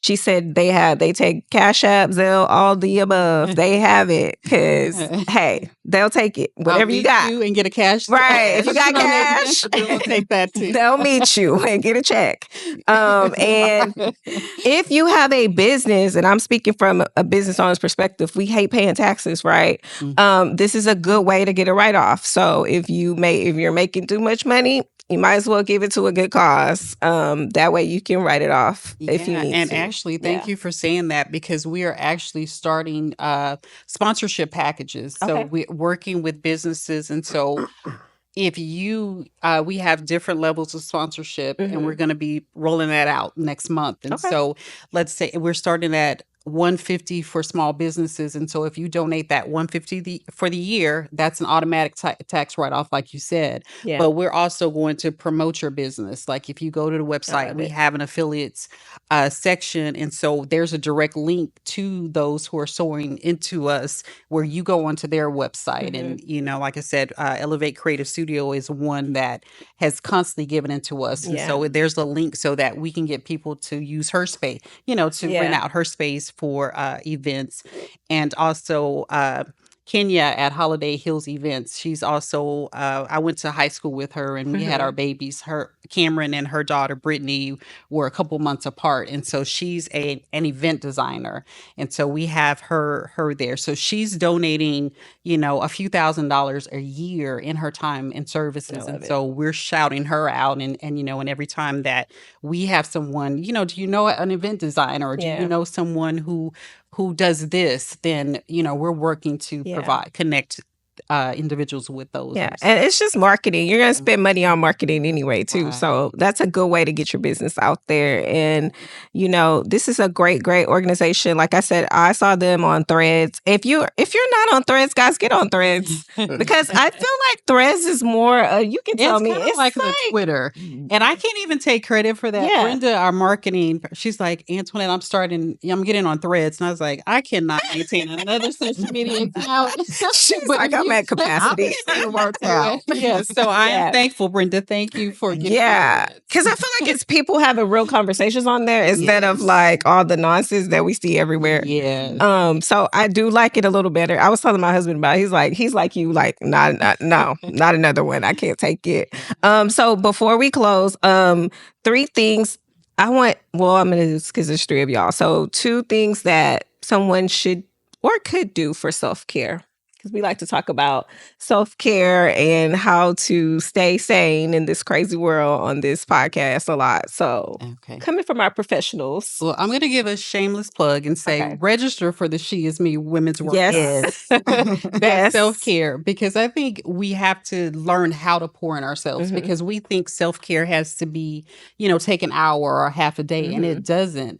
She said they take Cash App, Zelle, all the above. They have it because hey, they'll take it. Whatever you got. You and get a cash. Right. If you got cash, they'll take that too. They'll meet you and get a check. And if you have a business, and I'm speaking from a business owner's perspective, we hate paying taxes, right? This is a good way to get a write-off. So if you're making too much money, you might as well give it to a good cause. That way you can write it off if you need and to. actually, thank you for saying that, because we are actually starting sponsorship packages. So Okay. we're working with businesses, and so if you we have different levels of sponsorship, and we're going to be rolling that out next month. And Okay. so let's say we're starting at $150 for small businesses, and so if you donate that $150 for the year, that's an automatic tax write-off, like you said. Yeah. But we're also going to promote your business. Like if you go to the website, we have an affiliates section, and so there's a direct link to those who are sewing into us, where you go onto their website. And like I said, Elevate Creative Studio is one that has constantly given into us, and so there's a link so that we can get people to use her space, to rent out her space for events. And also Kenya at Holiday Hills Events. She's also, I went to high school with her, and we had our babies. Her Cameron and her daughter Brittany were a couple months apart, and so she's an event designer, and so we have her there. So she's donating, a few $1,000s a year in her time and services, and so we're shouting her out, and and every time that we have someone, do you know an event designer, or do you know someone who does this, then we're working to connect individuals with those. Yeah, and it's just marketing. You're going to spend money on marketing anyway, too. Right. So that's a good way to get your business out there. And, this is a great, great organization. Like I said, I saw them on Threads. If you're not on Threads, guys, get on Threads. Because I feel like Threads is more, you can tell me. It's like the Twitter. And I can't even take credit for that. Yeah. Brenda, our marketing, she's like, Antoinette, I'm getting on Threads. And I was like, I cannot maintain another social media account. She's like, I'm at capacity. Worked out. Yeah, so I am thankful, Brenda. Thank you for getting because I feel like it's people having real conversations on there instead of like all the nonsense that we see everywhere. Yeah. So I do like it a little better. I was telling my husband about it. He's like you, like not another one. I can't take it. So before we close, 3 things I'm gonna do, because there's 3 of y'all. So 2 things that someone should or could do for self-care. Because we like to talk about self-care and how to stay sane in this crazy world on this podcast a lot. So coming from our professionals. Well, I'm going to give a shameless plug and say register for the She Is Me Women's Workshop. Yes. That's self-care, because I think we have to learn how to pour in ourselves, because we think self-care has to be, take an hour or half a day, and it doesn't.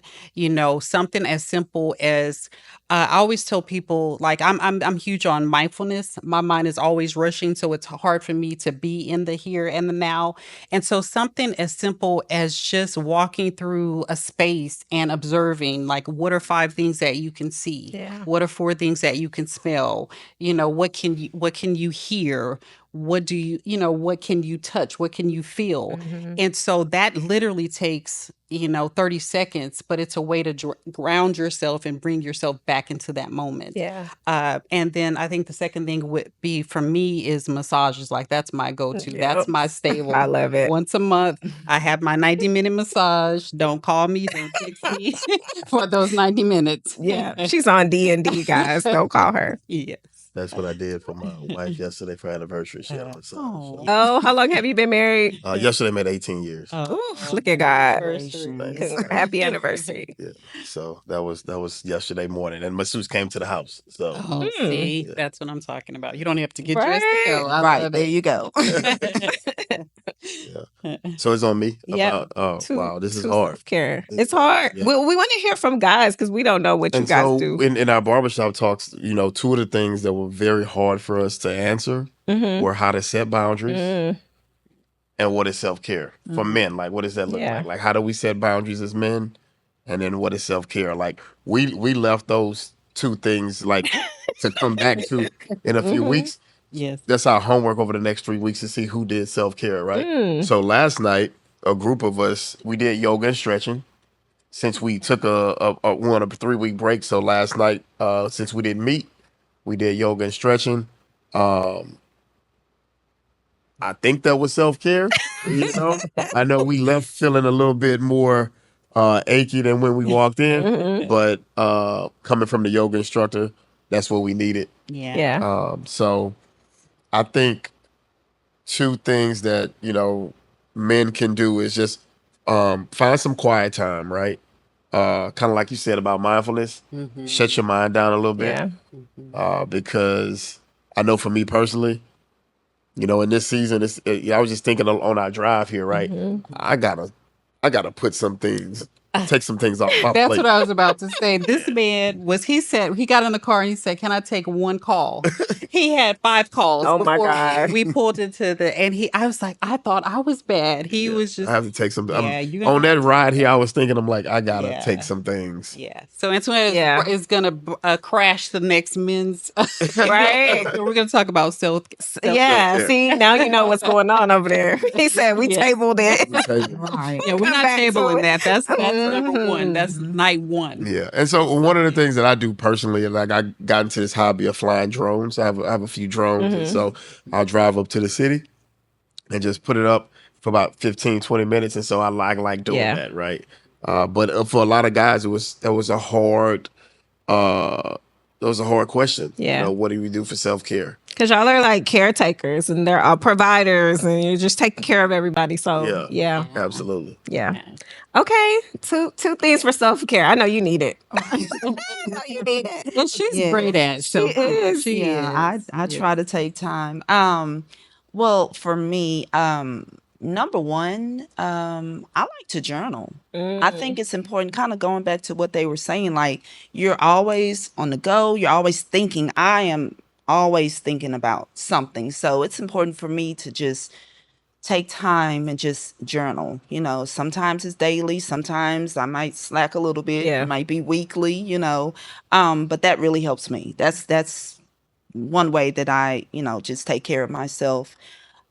Something as simple as I always tell people, like I'm huge on mindfulness. My mind is always rushing, so it's hard for me to be in the here and the now. And so something as simple as just walking through a space and observing, like, what are 5 things that you can see? Yeah. What are 4 things that you can smell? What can you hear? What do what can you touch? What can you feel? And so that literally takes 30 seconds, but it's a way to ground yourself and bring yourself back into that moment. Yeah. And then I think the second thing would be, for me, is massages. Like, that's my go-to. Yep. That's my stable. I love it. Once a month, I have my 90-minute massage. Don't call me. Don't text me for those 90 minutes. Yeah. She's on D&D, guys. Don't call her. Yes. That's what I did for my wife yesterday for anniversary. She had a massage. So. Oh, how long have you been married? Yesterday made 18 years. Look at God. Happy anniversary. Yeah. So that was yesterday morning, and masseuse came to the house. So see, that's what I'm talking about. You don't have to get dressed to go. Right, there you go. So it's on me. Yeah. Wow, this is hard. Self-care. It's hard. Yeah. We want to hear from guys, because we don't know what you guys do. In our barbershop talks, 2 of the things that were very hard for us to answer were how to set boundaries and what is self-care for men. Like, what does that look like? Like, how do we set boundaries as men? And then what is self-care? Like, we left those 2 things, like, to come back to in a few weeks. Yes. That's our homework over the next 3 weeks, to see who did self-care, right? So last night, a group of us, we did yoga and stretching. since we took a 3 week break. So last night, since we didn't meet, we did yoga and stretching. I think that was self care. You know, I know we left feeling a little bit more achy than when we walked in, but coming from the yoga instructor, that's what we needed. Yeah. So I think two things that men can do is just find some quiet time, right? Kind of like you said about mindfulness, shut your mind down a little bit. Yeah. Because I know for me personally, in this season, I was just thinking on our drive here, right? I gotta put some things, take some things off my That's plate. what I was about to say. This man he said, he got in the car and he said, "Can I take one call?" He had 5 calls Oh my before God. we pulled into I was like, I thought I was bad. He was just, I have to take some. yeah, you're gonna On have that to ride here, I was thinking, I'm like, I gotta Yeah. take some things. Yeah. So Antoinette Yeah. is gonna crash the next men's. Right. So we're gonna talk about self. Yeah. See, now you know what's going on over there. He said we Yeah. tabled it. Right. Yeah, we're Come not back to tabling it. that. That's number one. That's night one. Yeah, and so one of the things that I do personally, like I got into this hobby of flying drones. I have a few drones, and so I'll drive up to the city and just put it up for about 15, 20 minutes. And so I like doing Yeah. that, right? But for a lot of guys, that was a hard question. Yeah. What do we do for self-care? Because y'all are like caretakers and they're providers and you're just taking care of everybody. So yeah. Absolutely. Yeah. Okay. Two things for self-care. I know you need it. I know you need it. And she's Yeah. great at it. So She is. She Yeah, is. I try to take time. Well, for me, number one, I like to journal. I think it's important, kind of going back to what they were saying, like you're always on the go, you're always thinking. I am always thinking about something. So it's important for me to just take time and just journal. Sometimes it's daily, sometimes I might slack a little bit, Yeah. it might be weekly, but that really helps me. That's one way that I, just take care of myself.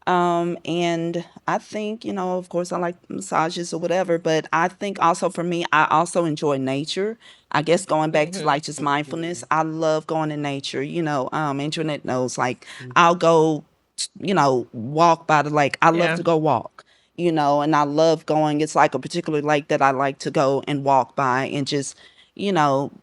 And I think, of course, I like massages or whatever, but I think also for me, I also enjoy nature. I guess going back to like just mindfulness, I love going in nature. Internet knows, like I'll go, walk by the lake. I love Yeah. to go walk, and I love going. It's like a particular lake that I like to go and walk by and just,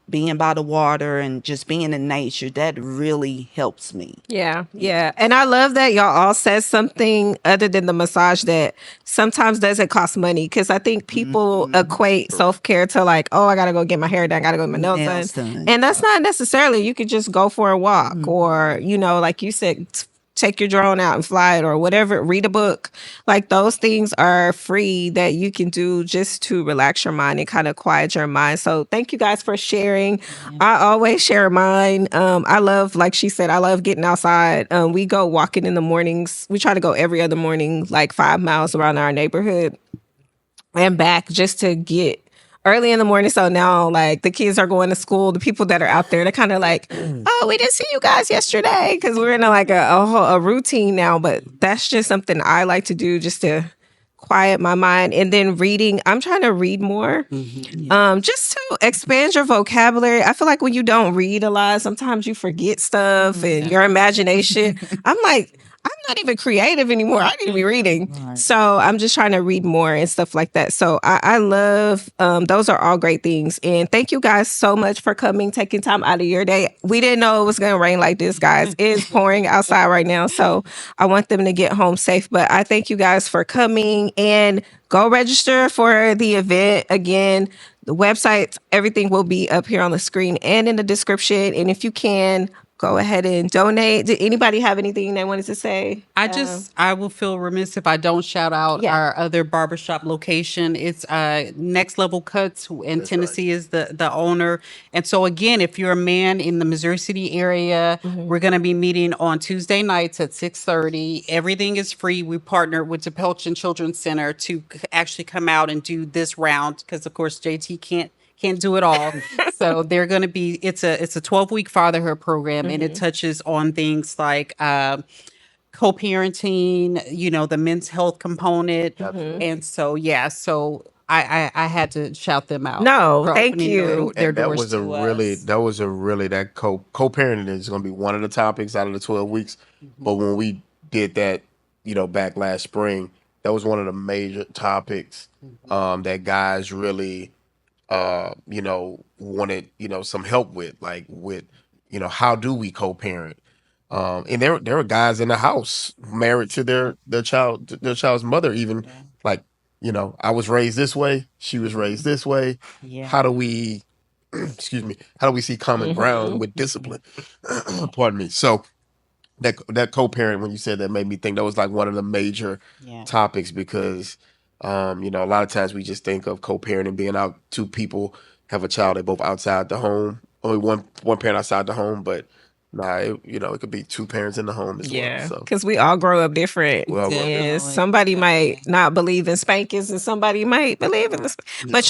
being by the water and just being in nature. That really helps me. Yeah. Yeah. And I love that y'all all said something other than the massage that sometimes doesn't cost money. Cause I think people equate self-care to like, oh, I gotta go get my hair done, I gotta go get my nails done. And that's not necessarily. You could just go for a walk or, like you said, take your drone out and fly it or whatever, read a book. Like those things are free that you can do just to relax your mind and kind of quiet your mind. So thank you guys for sharing. I always share mine. I love, like she said, I love getting outside. We go walking in the mornings. We try to go every other morning, like 5 miles around our neighborhood and back just to get early in the morning. So now like the kids are going to school. The people that are out there, they're kind of like, oh, we didn't see you guys yesterday. Cause we're in a routine now, but that's just something I like to do just to quiet my mind. And then reading, I'm trying to read more, just to expand your vocabulary. I feel like when you don't read a lot, sometimes you forget stuff and your imagination. I'm like, I'm not even creative anymore. I need to be reading. Right. So I'm just trying to read more and stuff like that. So I love, those are all great things. And thank you guys so much for coming, taking time out of your day. We didn't know it was going to rain like this, guys. It's pouring outside right now. So I want them to get home safe. But I thank you guys for coming and go register for the event. Again, the website, everything will be up here on the screen and in the description. And if you can, go ahead and donate. Did anybody have anything they wanted to say? I will feel remiss if I don't shout out our other barbershop location. It's Next Level Cuts, and That's Tennessee is the owner. And so again, if you're a man in the Missouri City area, we're going to be meeting on Tuesday nights at 6:30. Everything is free. We partnered with DePelchin Children's Center to actually come out and do this round because, of course, JT can't do it all. So they're going to be, it's a 12-week fatherhood program, and it touches on things like co-parenting, the men's health component. And so, so I had to shout them out. No, for thank opening you. their And that doors was a to really us. that co-parenting is going to be one of the topics out of the 12 weeks. But when we did that, back last spring, that was one of the major topics that guys really wanted, some help with, like with, how do we co-parent? And there were guys in the house married to their child's mother, even like, I was raised this way, she was raised this way. Yeah. How do we excuse me, how do we see common ground with discipline? Pardon me. So that co-parent, when you said that, made me think that was like one of the major Yeah. topics, because a lot of times we just think of co-parenting being out two people have a child, they both outside the home, only one parent outside the home, but nah, it could be two parents in the home as well. Yeah, So because we all grow up different. we all grow up And Definitely. somebody might not believe in spankings and somebody might believe in this. But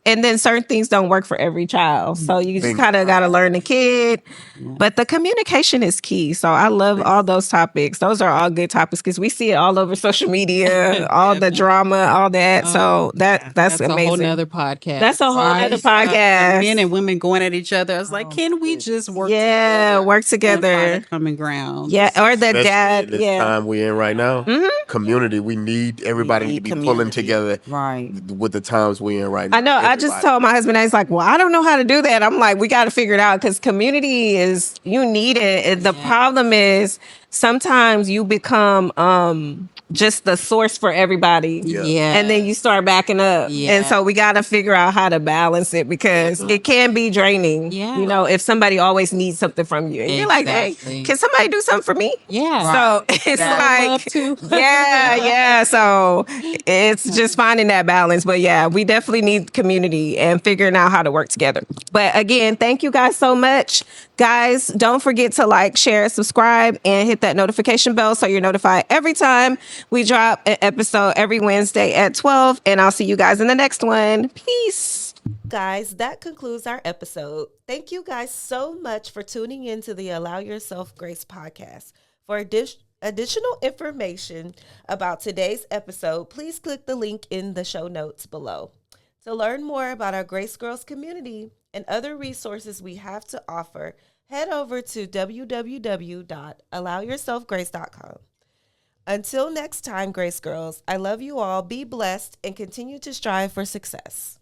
and then certain things don't work for every child. So you just Bingo. kind of got to learn the kid. Yeah. But the communication is key. So I love all those topics. Those are all good topics because we see it all over social media, all the drama, all that. So that's a amazing. whole nother podcast. That's a whole nother Right? podcast. Men and women going at each other. I was like, can we just work work and together. find a common ground? Yeah, or the especially dad. in this Yeah. time we're in right now, community, we need everybody need to be pulling community. together Right. with the times we're in right now. I know. I just told my husband, I was like, well, I don't know how to do that. I'm like, we got to figure it out because community is, you need it. And the problem is sometimes you become just the source for everybody. Yeah. And then you start backing up. Yeah. And so we got to figure out how to balance it because it can be draining. Yeah. If somebody always needs something from you. And you're like, hey, Exactly. can somebody do something for me? Yeah. So it's like, Love too. yeah. So it's just finding that balance. But yeah, we definitely need community and figuring out how to work together. But again, thank you guys so much. Guys, don't forget to like, share, subscribe, and hit that notification bell so you're notified every time we drop an episode every Wednesday at 12. And I'll see you guys in the next one. Peace. Guys, that concludes our episode. Thank you guys so much for tuning in to the Allow Yourself Grace podcast. For additional information about today's episode, please click the link in the show notes below. To learn more about our Grace Girls community and other resources we have to offer, head over to www.allowyourselfgrace.com. Until next time, Grace Girls, I love you all, be blessed, and continue to strive for success.